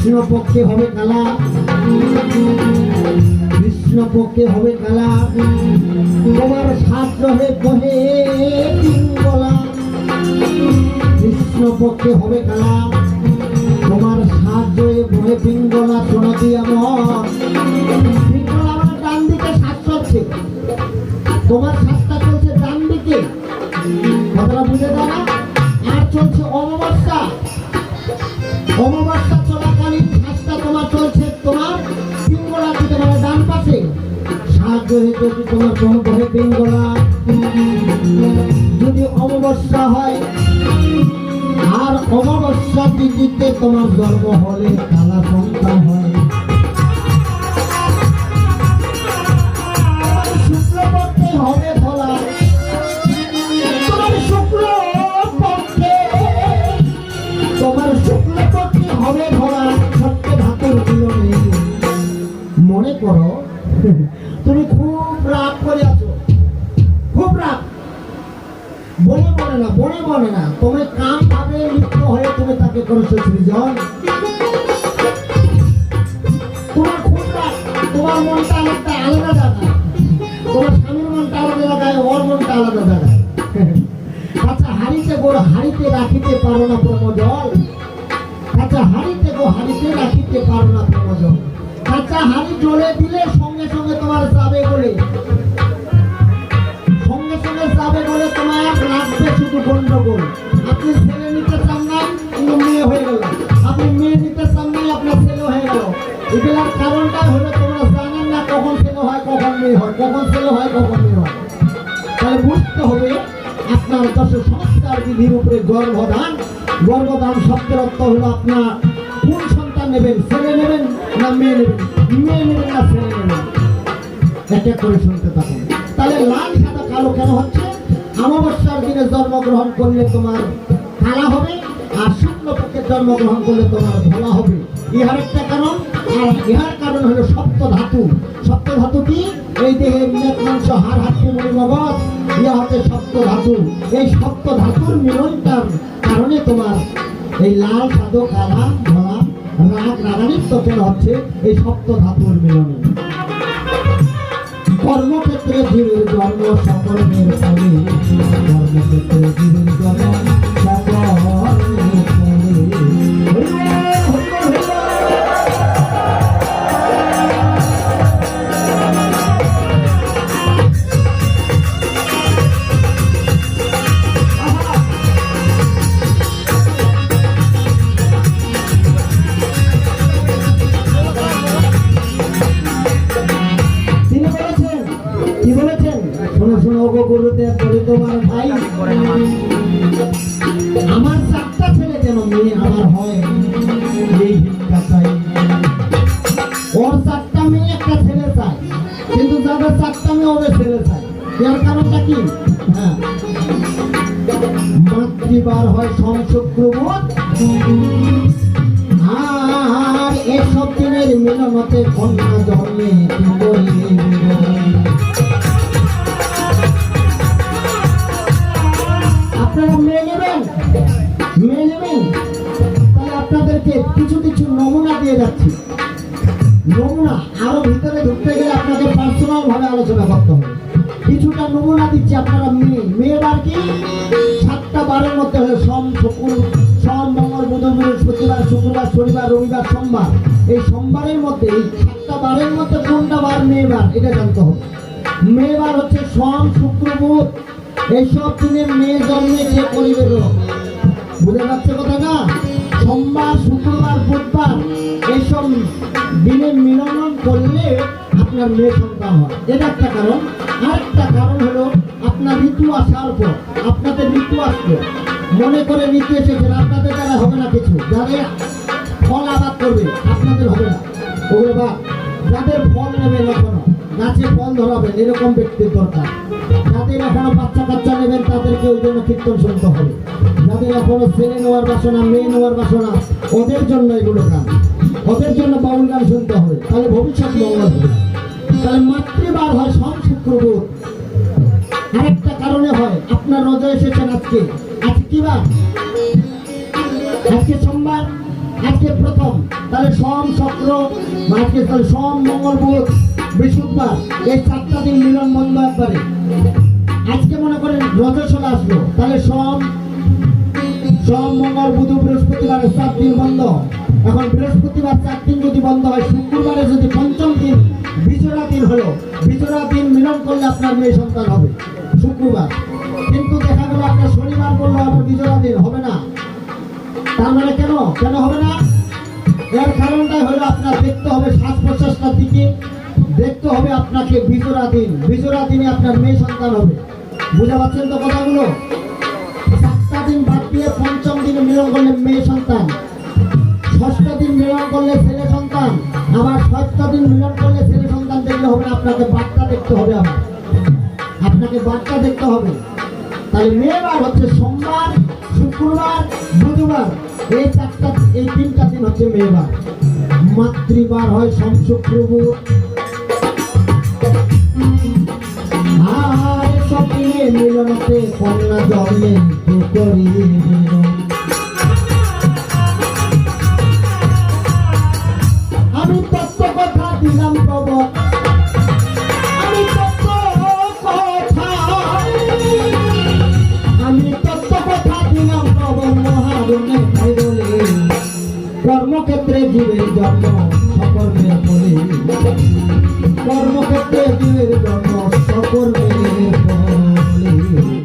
কৃষ্ণপক্ষে হবে কালা, কৃষ্ণপক্ষে হবে কালা, তোমার সাত রহে বহে পিঙ্গলা। কৃষ্ণপক্ষে হবে কালা, তোমার সাত রহে বহে পিঙ্গলা। সোনাদি আমার পিঙ্গলা আমার ডান দিকে শ্বাস চলছে, তোমার শ্বাসটা চলছে ডান দিকে, কথাটা বুঝে দাও না? আর চলছে অমাবস্যা, অমাবস্যা চলাকালীন শ্বাসটা তোমার চলছে তোমার পিঙ্গলা দিকে, মানে ডান পাশে। সাহায্য হয়ে যদি তোমার কোনো বহে পিঙ্গলা, যদি অমাবস্যা হয় আর অমাবস্যা তিথিতে তোমার জন্ম হলে কালা সন্তান হয়। শুক্লপক্ষে হবে ধলা, তোমার শুক্লপক্ষে, তোমার শুক্লপক্ষে হবে ধলা। সত্য ধাতুর মিলনে মনে করো তুমি খুব রাগ করে আছো, খুব রাগ, বলে বলে না, বলে বলে না, তুমি কাম ভাবে লিপ্ত হয়ে তুমি তাকে করেছো সৃজন। তোমার খুব রাগ, তোমার মনটা একটা আলাদা জায়গায়, তোমার স্বামীর মনটা আলাদা জায়গায়, ওর মনটা আলাদা জায়গায়। আচ্ছা হাড়িতে গোড় হাড়িতে রাখিতে পারো না প্রমজল, আচ্ছা হাড়িতে গো হাড়িতে রাখিতে পারো না প্রমজল। আচ্ছা হাড়ি জ্বলে দিলে সঙ্গে সঙ্গে তোমার যাবে বলে, সঙ্গে সঙ্গে যাবে বলে তোমার রাখবে শুধু গন্ডগোল। আপনি ছেলে নিতে চান না, কিন্তু মেয়ে হয়ে গেল, আপনি মেয়ে নিতে চান না, আপনার ছেলে হয়ে গেল। এগুলোর কারণটা হলো তোমরা জানেন না কখন ছেলে হয় কখন মেয়ে হয়, কখন ছেলে হয় কখন মেয়ে হয়। তাহলে বুঝতে হবে আপনার দশ সংস্কার বিধির উপরে গর্ভধান, গর্ভধান শব্দের অর্থ হলো আপনার কোন সন্তান নেবেন, ছেলে নেবেন না মেয়ে নেবেন, মেয়ে নেবেন না ছেলে নেবেন, এক এক করে শুনতে থাকুন। তাহলে লাল সাদা কালো কেন হচ্ছে? অমাবস্যার দিনে জন্মগ্রহণ করলে তোমার কালা হবে, আর শুক্লপক্ষে জন্মগ্রহণ করলে তোমার ধলা হবে। ইহার একটা কারণ, আর ইহার কারণ হলো সপ্ত ধাতু। সপ্ত ধাতু কি? এই দেহে মেদ মাংস হাড় হাড্ডি মণি মগজ, ইহা হচ্ছে সপ্ত ধাতু। এই সপ্ত ধাতুর মিলনটার কারণে তোমার এই লাল সাদা কালা ধলা রাগ রাগানিত্ব কেন হচ্ছে? এই সপ্ত ধাতুর মিলনে। কর্মক্ষেত্রে জীবের জন্ম সকলের ফলে, কর্মক্ষেত্রে জীবের জন্ম সকলের গুরুদেব বলে তোমার ভাই আমার চারটা ছেলে যেন মেয়ে আমার হয়, এই ভিক্ষা চাই। ওর চারটা মেয়ে একটা ছেলে চাই, কিন্তু যাদের চারটা মেয়ে ওদের ছেলে চাই। এর কারণটা কি? হ্যাঁ, মাতৃবার হয় সংশুক্রবোধ, আর এসব দিনের মিলনতে কন্যা জন্মে আপনারা মেয়ে নেবেন, মেয়ে নেবেন। তাহলে আপনাদেরকে কিছু কিছু নমুনা দিয়ে যাচ্ছি। নমুনা আরো ভিতরে ঢুকতে গেলে আপনাকে পার্সোনাল ভাবে আলোচনা করতে হবে। কিছুটা নমুনা দিচ্ছি। আপনারা মেয়ে, মেয়েবার কি 7টা বারের মধ্যে হলো সোম, শুক্র, সোম, মঙ্গল, বুধ, বৃহস্পতিবার, শুক্রবার, শনিবার, রবিবার, সোমবার। এই সোমবারের মধ্যে, এই 7টা বারের মধ্যে কোনটা বার মেয়েবার এটা জানতে হবে। মেয়েবার হচ্ছে সোম, শুক্র, বুধ। এইসব দিনে মেয়ে জন্মে যে করিবে রোগ, বুঝে যাচ্ছে কথা না? সোমবার, শুক্রবার, বুধবার এইসব দিনে মিলন করলে আপনার মেয়ে সন্তান হয়, এটা একটা কারণ। আরেকটা কারণ হলো আপনার ঋতু আসার পর, আপনাদের ঋতু আসবে, মনে করে ঋতু এসেছেন, আপনাদের দ্বারা হবে না কিছু। যাদের ফল আবাদ করবে আপনাদের হবে না, ওগুলো বা যাদের ফল নেবেন এখনো গাছে ফল ধরাবেন এরকম ব্যক্তির দরকার। যাদের এখনো বাচ্চা কাচ্চা নেবেন তাদেরকে ওই জন্য কীর্তন শুনতে হবে। যাদের এখনো ছেলে নেওয়ার বাসনা, মেয়ে নেওয়ার বাসনা, ওদের জন্য এগুলো গান, ওদের জন্য বাউল গান শুনতে হবে, তাহলে ভবিষ্যৎ মঙ্গল হবে। তাহলে মাতৃবার হয় সোম, শুক্র, বুধ। আরেকটা কারণে হয়, আপনার রোজা এসেছেন আজকে, আজকে কি বার? আজকে সোমবার, আজকে প্রথম, তাহলে সোম শুক্র আজকে তাহলে সোম মঙ্গল বুধ বৃহস্পতিবার এই 4টা দিন মিলন বন্ধ একবারে। আজকে মনে করেন রজস্বলা আসলো, তাহলে সোম মঙ্গল বুধ বৃহস্পতিবারে 4 দিন বন্ধ। এখন বৃহস্পতিবার 4 দিন যদি বন্ধ হয়, শুক্রবারে যদি পঞ্চম দিন বিজোড়া দিন হলো, বিজোড়া দিন মিলন করলে আপনার মেয়ে সন্তান হবে শুক্রবার। কিন্তু দেখা গেল আপনার শনিবার করলো আপনার বিজোড়া দিন হবে না। তার মানে কেন হবে না? এর কারণটাই হলো আপনার দেখতে হবে শ্বাস প্রশ্বাসটার দিকে, দেখতে হবে আপনাকে বিজোড়া দিনে আপনার মেয়ে সন্তান হবে। বুঝতে পারছেন তো কথাগুলো? 7টা দিন বাদ দিয়ে পঞ্চম দিনে মিলন করলে মেয়ে সন্তান, 6টা দিন মিলন করলে ছেলে সন্তান, আবার 7টা দিন মিলন করলে ছেলে সন্তান দেখলে হবে না, আপনাকে বার্তা দেখতে হবে। আপনাকে বার্তা দেখতে হবে। তাহলে মেয়েবার হচ্ছে সোমবার, শুক্রবার, বুধবার, এই 3টা দিন হচ্ছে মেয়েবার। মাতৃবার হয় সোম শুক্র বুধ। আর সব দিনে মিলনতে কন্যা জন্মে করি মিলন। আমি তত্ত্ব কথা দিলাম প্রভু, আমি তত্ত্ব কথা দিলাম প্রভু মহারণে বলে। কর্মক্ষেত্রে জীবের জন্ম সকর্মে বলে, কর্মক্ষেত্রে জীবের জন্ম সকর্মে